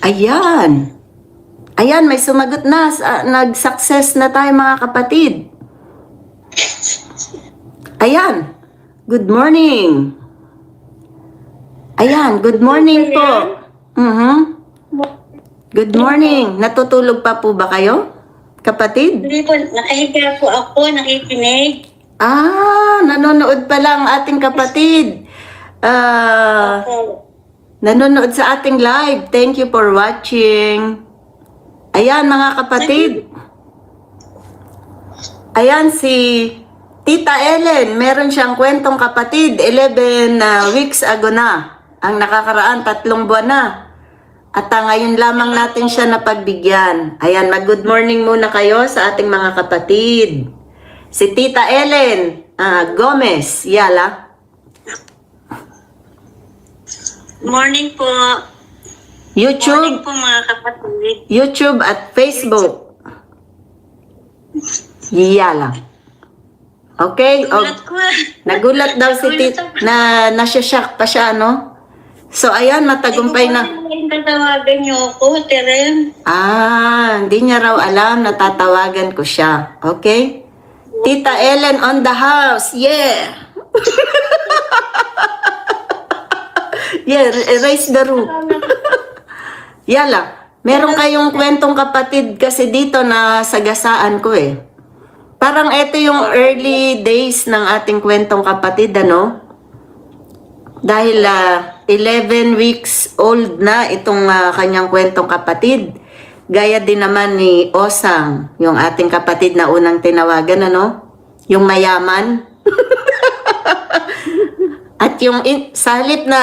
Ayan. Ayan, may sumagot na. Nag-success na tayo mga kapatid. Ayan. Good morning. Ayan, good morning po. Good morning. Natutulog pa po ba kayo, kapatid? Hindi po, nakahiga po ako, nakikinig. Nanonood pala ang ating kapatid. Opo. Nanonood sa ating live. Thank you for watching. Ayan mga kapatid. Ayan si Tita Ellen. Meron siyang kwentong kapatid. 11 weeks ago na. Ang nakakaraan, 3 buwan na. At ngayon lamang natin siya napagbigyan. Ayan, mag-good morning muna kayo sa ating mga kapatid. Si Tita Ellen Gomez, Yala. Morning po. YouTube, Morning po mga kapatid. YouTube at Facebook. Yala. Okay? Gulat ko. Nagulat daw si Tita na nasya-shock pa siya, no? So, ayan, matagumpay na. Hindi ko tatawagan niyo ako, Terem. Hindi niya raw alam na tatawagan ko siya. Okay? Tita Ellen on the house. Yeah! Yeah, raise the roof. Yala, meron kayong kwentong kapatid kasi dito na sagasaan ko eh. Parang ito yung early days ng ating kwentong kapatid, ano? Dahil 11 weeks old na itong kanyang kwentong kapatid. Gaya din naman ni Osang, yung ating kapatid na unang tinawagan, ano? Yung mayaman. At yung sa halip na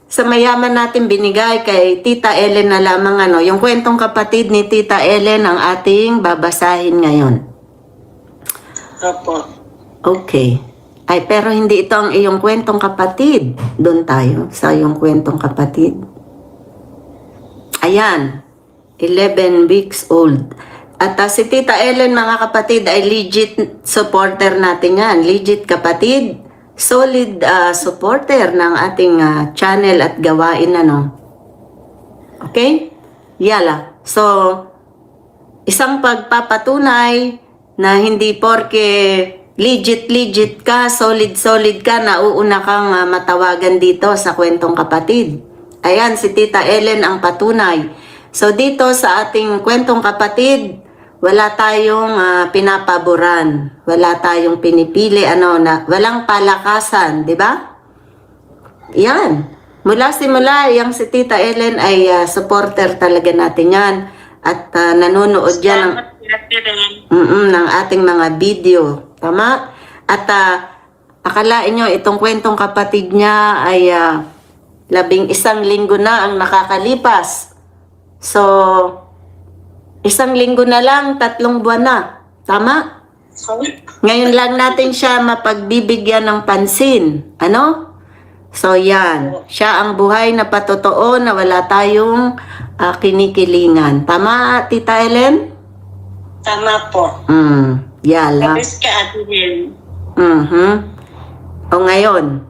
sa mayaman natin binigay kay Tita Ellen na lamang, ano? Yung kwentong kapatid ni Tita Ellen ang ating babasahin ngayon. Opo. Okay. Ay, pero hindi ito ang iyong kwentong kapatid. Doon tayo sa iyong kwentong kapatid. Ayan. 11 weeks old. At si Tita Ellen, mga kapatid, ay legit supporter natin yan. Legit kapatid. Solid supporter ng ating channel at gawain, ano. Okay? Yala. So, isang pagpapatunay na hindi porke legit ka, solid ka, nauuna kang matawagan dito sa kwentong kapatid. Ayan, si Tita Ellen ang patunay. So dito sa ating kwentong kapatid, wala tayong pinapaboran, wala tayong pinipili, walang palakasan, di ba? Yan. Mula simula, yung si Tita Ellen ay supporter talaga natin yan. At nanonood yan ng ating mga video. Tama? At akalain nyo, itong kwentong kapatid niya ay 11 linggo na ang nakakalipas. So, 1 linggo na lang, 3 buwan na. Tama? Ngayon lang natin siya mapagbibigyan ng pansin. Ano? So, yan. Siya ang buhay na patotoo na wala tayong kinikilingan. Tama, Tita Ellen? Tama po. Yala. Tapos ka, Ate Ellen. O ngayon,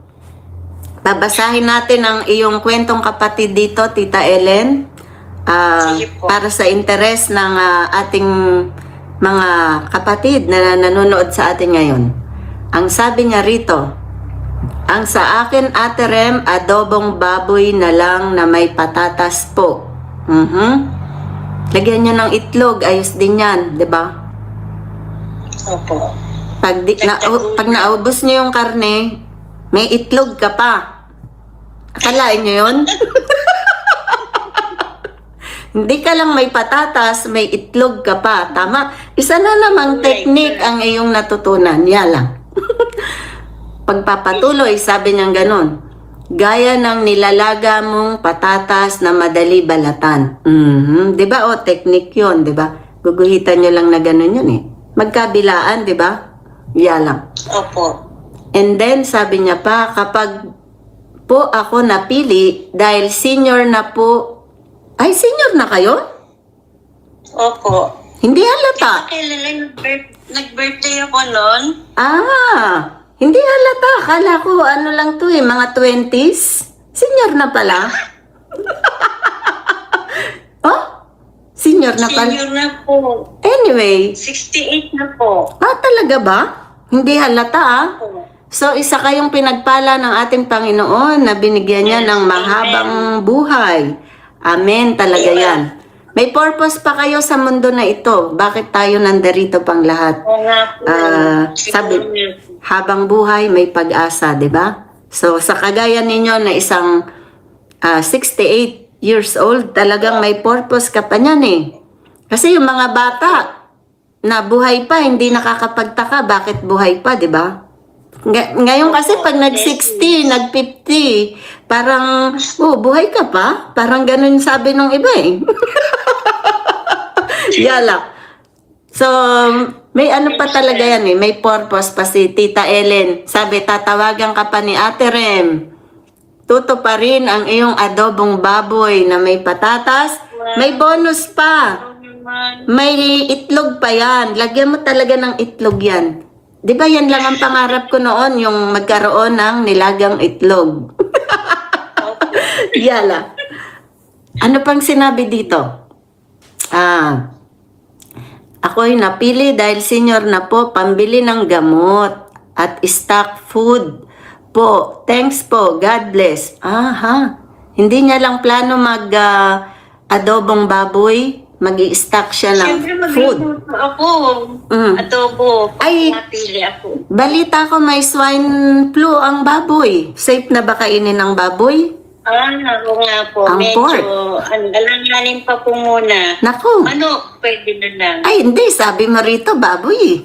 babasahin natin ang iyong kwentong kapatid dito, Tita Ellen. Sige po. Para sa interes ng ating mga kapatid na nanonood sa atin ngayon. Ang sabi niya rito, ang sa akin, Ate Rem, adobong baboy na lang na may patatas po. Lagyan niyo ng itlog, ayos din yan, di ba? Opo. Pag naubos niyo yung karne, may itlog ka pa. Akalain niyo yun? Hindi ka lang may patatas, may itlog ka pa. Tama? Isa na namang technique ang iyong natutunan. Yala. Pagpapatuloy, sabi niyang ganun. Gaya ng nilalaga mong patatas na madali balatan. Diba? O, technique yun, diba? Guguhitan nyo lang na ganun yun eh. Magkabilaan, diba? Yala. Opo. And then, sabi niya pa, kapag po ako napili, dahil senior na po. Ay, senior na kayo? Opo. Hindi halata. Kailan nag-birthday ako noon? Hindi halata. Akala ko, ano lang to eh, mga 20s. Senior na pala. Senior na pala. Senior na po. Anyway, 68 na po. talaga ba? Hindi halata ah. Opo. So, isa kayong pinagpala ng ating Panginoon na binigyan niya ng mahabang buhay. Amen, talaga yan. May purpose pa kayo sa mundo na ito. Bakit tayo nandarito pang lahat? Oo nga po. Sabi, habang buhay, may pag-asa, di ba? So, sa kagaya ninyo na isang 68 years old, talagang may purpose ka pa niyan eh. Kasi yung mga bata na buhay pa, hindi nakakapagtaka bakit buhay pa, di ba? Ngayon kasi pag nag-60, nag-50, parang, buhay ka pa? Parang ganun sabi nung iba eh. Yala. So, may ano pa talaga yan eh. May purpose pa si Tita Ellen. Sabi, tatawagan ka pa ni Ate Rem. Tuto pa rin ang iyong adobong baboy na may patatas. May bonus pa. May itlog pa yan. Lagyan mo talaga ng itlog yan. Di ba yan lang ang pangarap ko noon, yung magkaroon ng nilagang itlog. Yala. Ano pang sinabi dito? Ako'y napili dahil senior na po, pambili ng gamot at stock food po. Thanks po. God bless. Aha. Hindi niya lang plano adobong baboy. Mag-i-stock siya ng Siyempre, food. magluluto ako. Adobo. Ay. Napili ako. Balita ko may swine flu ang baboy. Safe na ba kainin ng baboy? Oo nga po. Ang Medyo, pork. alanganin pa po muna. Naku. Pwede na lang. Ay, hindi. Sabi mo rito, baboy eh.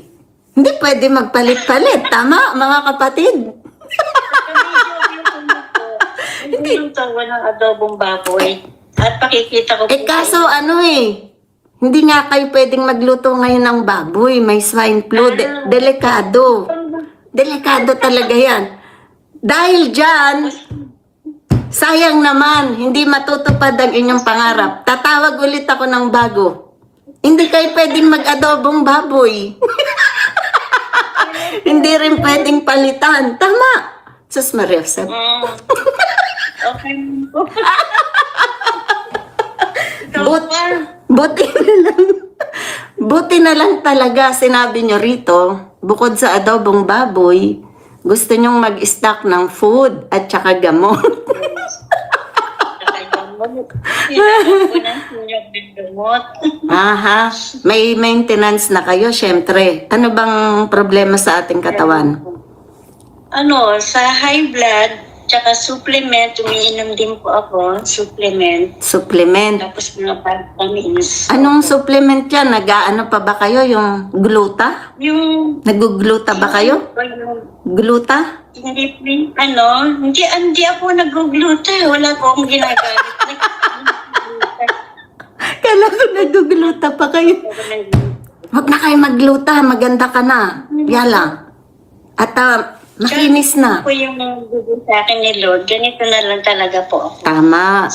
Hindi pwede magpalit-palit. Tama, mga kapatid? Hindi yung tawa ng adobong baboy. At pakikita ko po. Kaso ano eh. Hindi nga kayo pwedeng magluto ngayon ng baboy. May swine flu. Delikado. Delikado talaga yan. Dahil dyan, sayang naman, hindi matutupad ang inyong pangarap. Tatawag ulit ako ng bago. Hindi kayo pwedeng mag-adobong baboy. Hindi rin pwedeng palitan. Tama. Sus Maria. Okay. Buti na lang talaga sinabi nyo rito, bukod sa adobong baboy, gusto nyong mag-stock ng food at saka gamot. Aha, may maintenance na kayo, syempre. Ano bang problema sa ating katawan? Sa high blood, tsaka supplement, umiinom din po ako, supplement. Supplement. Tapos mga vitamins. Anong supplement yan? Nag-ano pa ba kayo? Yung gluta? Yung, Nag-gluta ba kayo? Gluta? hindi, hindi ako nag-gluta. Wala po akong ginagamit. Kala ko nag-gluta pa kayo. Huwag na kayo magluta. Maganda ka na. Yala. At makinis na. Ako yung bibig sa akin ni Lord, ganito na lang talaga po ako. Tama.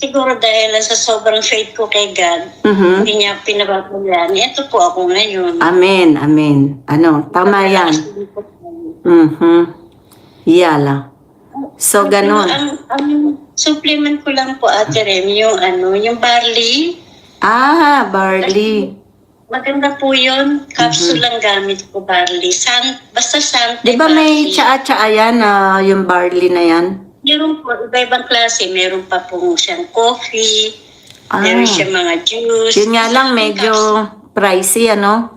Siguro dahil sa sobrang faith ko kay God, hindi niya pinababalaan. Ito po ako ngayon. Amen. Amen. Tama yan. Yala. So, ganon. Ang supplement ko lang po, Ate Rem, yung barley. Barley. Maganda po yun. Capsule lang gamit ko, barley. Basta sante. Di ba may tsaa-tsaa yan, yung barley na yan? Meron po, iba-ibang klase. Meron pa po siyang coffee. Meron siyang mga juice. Yun nga lang, medyo pricey, ano?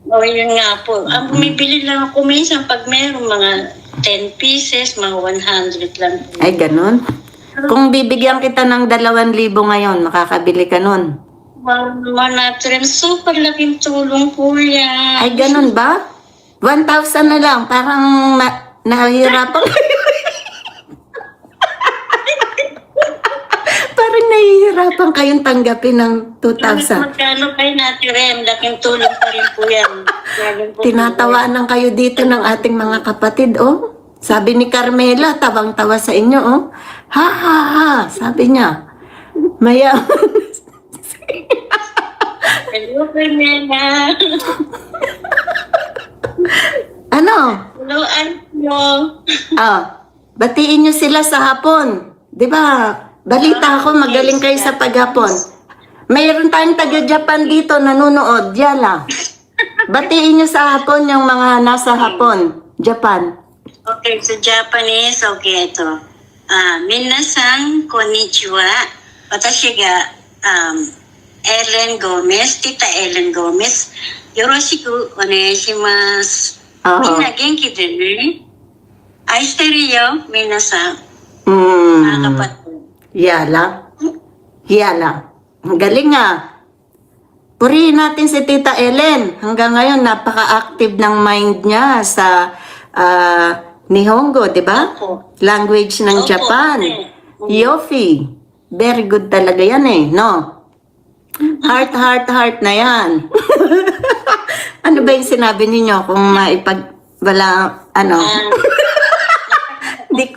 Yun nga po. Ang bumibili lang ako minsan pag meron mga 10 pieces, mga 100 lang po. Ay, ganun. Kung bibigyan kita ng 2,000 ngayon, makakabili ka nun. Ate Rem, super laking tulong po yan. Ay, ganun ba? 1,000 na lang. Parang nahihirapan kayo. Parang nahihirapan kayong tanggapin ng 2,000. Magkano kayo, Ate Rem? Laking tulong pa rin po yan. Tinatawaan kayo dito ng ating mga kapatid, oh. Sabi ni Carmela, tawang-tawa sa inyo, oh. Ha, ha, ha, sabi niya. Mayaman. Hello, Carmela. Ano? Hello, Anjo. Batiin niyo sila sa hapon. Di ba? Balita ako, magaling kayo sa paghapon. Mayroon tayong taga-Japan dito nanonood. Yala. Batiin nyo sa Hapon yung mga nasa Hapon. Japan. Okay, so Japanese, okay, ito. Minasan, konnichiwa. Watashi ga, Ellen Gomez, Tita Ellen Gomez. Yoroshiku onegaishimasu. Oo. Minna genki de ne? Aishiteru yo, minasan. Mga kapatid. Yala. Yala. Ang galing nga. Purihin natin si Tita Ellen. Hanggang ngayon, napaka-active ng mind niya sa Nihongo, di ba? Opo. Language ng Opo, Japan. opo. Yofi. Very good talaga yan eh, no? Heart, heart, heart na yan. Ano ba yung sinabi ninyo kung wala, ano? Di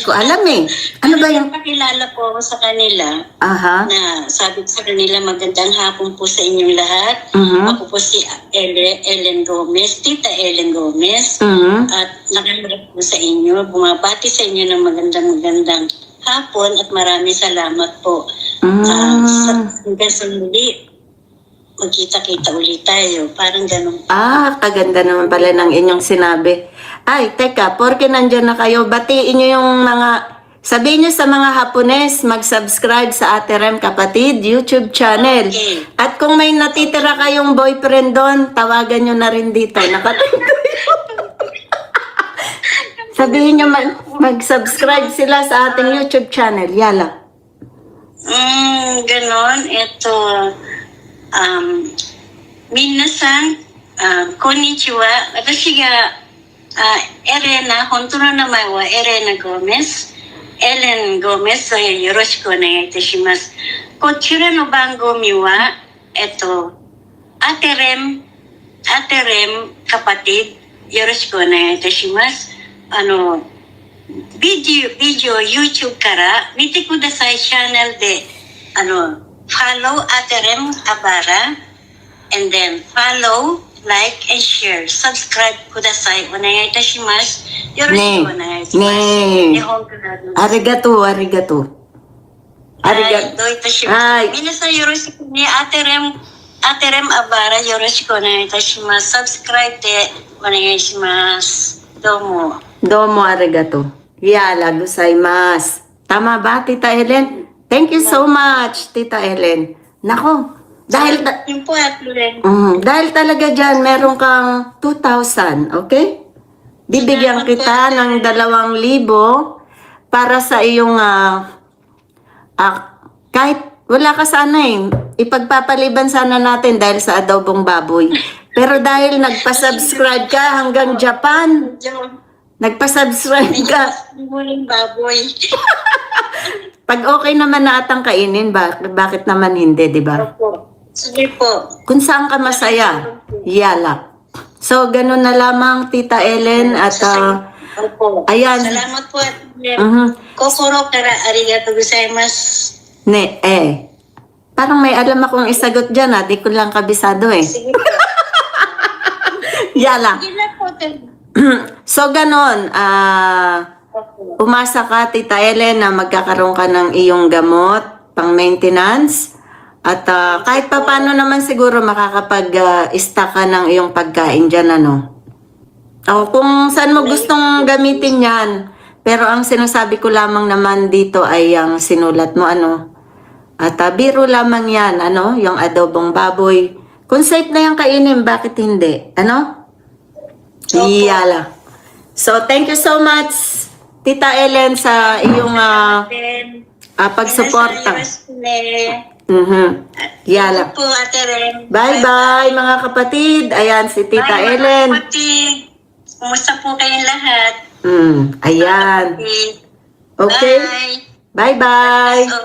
ko alam eh. Ano ba yung... Pakilala po ako sa kanila Aha. na sabi ko sa kanila magandang hapon po sa inyong lahat. Mhm. Ako po si Ellen Gomez, Tita Ellen Gomez. Mhm. At nakikinig po sa inyo, bumabati sa inyo ng magandang hapon at maraming salamat po. Hanggang sa muli, magkita-kita ulit tayo. Parang ganun. Kaganda naman pala ng inyong sinabi. Ay, teka, porke nandyan na kayo, batiin nyo yung sabihin nyo sa mga Hapones, mag-subscribe sa Ate Rem Kapatid YouTube channel. Okay. At kung may natitira kayong boyfriend doon, tawagan nyo na rin dito. Sabihin nyo mag-subscribe sila sa ating YouTube channel. Yala. Ganon. Ito, minasan, konnichiwa. Watashi ga, Elena, honto no namae wa Elena Gomez. Ellen Gomez, yoroshiku onegai itashimasu. Kochira no bangomi wa, Ate Rem Kapatid, yoroshiku onegai itashimasu. Video YouTube から見てください。チャンネルで、follow Ate Rem Abara, and then follow, like, and share. Subscribe ください。お願いいたします。よろしくお願いします。日本からです。arigato. はい、どういたしはいます。皆さんよろしくね。Ate Rem Abara よろしくお願いいたします。Subscribe でお願いします。どうも。Domo arigato. Yala, gozaimasu. Tama ba, Tita Ellen? Thank you so much, Tita Ellen. Nako, dahil Yun po, Ate Rem. dahil talaga dyan, meron kang 2,000, okay? Bibigyan kita ng 2,000 para sa iyong, kahit wala ka sana eh, ipagpapaliban sana natin dahil sa adobong baboy. Pero dahil nagpa-subscribe ka hanggang Japan, nagpa-subscribe ka, Muling baboy. pag okay naman na atang kainin, bakit naman hindi, di ba? Opo. Sige po. Kung saan ka masaya, yala. So, ganun na lamang, Tita Ellen, at Opo. ayan. Salamat po, Ate Rem. Kokoro kara arigato gozaimasu. Parang may alam akong isagot dyan, di ko lang kabisado eh. Sige po. Yala. Sige na po, Ate. So, ganun, Opo. umasa ka, Tita Ellen, na magkakaroon ka ng iyong gamot, pang maintenance, at kahit pa paano naman siguro makakapag-stock ka ng iyong pagkain dyan, ano. O kung saan mo gustong gamitin yan, pero ang sinasabi ko lamang naman dito ay ang sinulat mo, ano. At biro lamang yan, ano, yung adobong baboy. Kung safe na yung kainin, bakit hindi? Ano? Yala. So, thank you so much, Tita Ellen, sa iyong pagsuporta. Yala. Po, Ate Rem. Bye-bye, mga kapatid. Ayan, si Tita Bye, Ellen. mga kapatid. Kumusta po kayong lahat? Ayan. Okay. Bye. Bye-bye. So,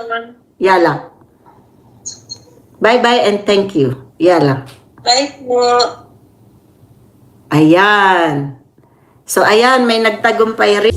Yala. Bye-bye and thank you. Yala. bye po. Ayan. So, ayan, may nagtagumpay rin.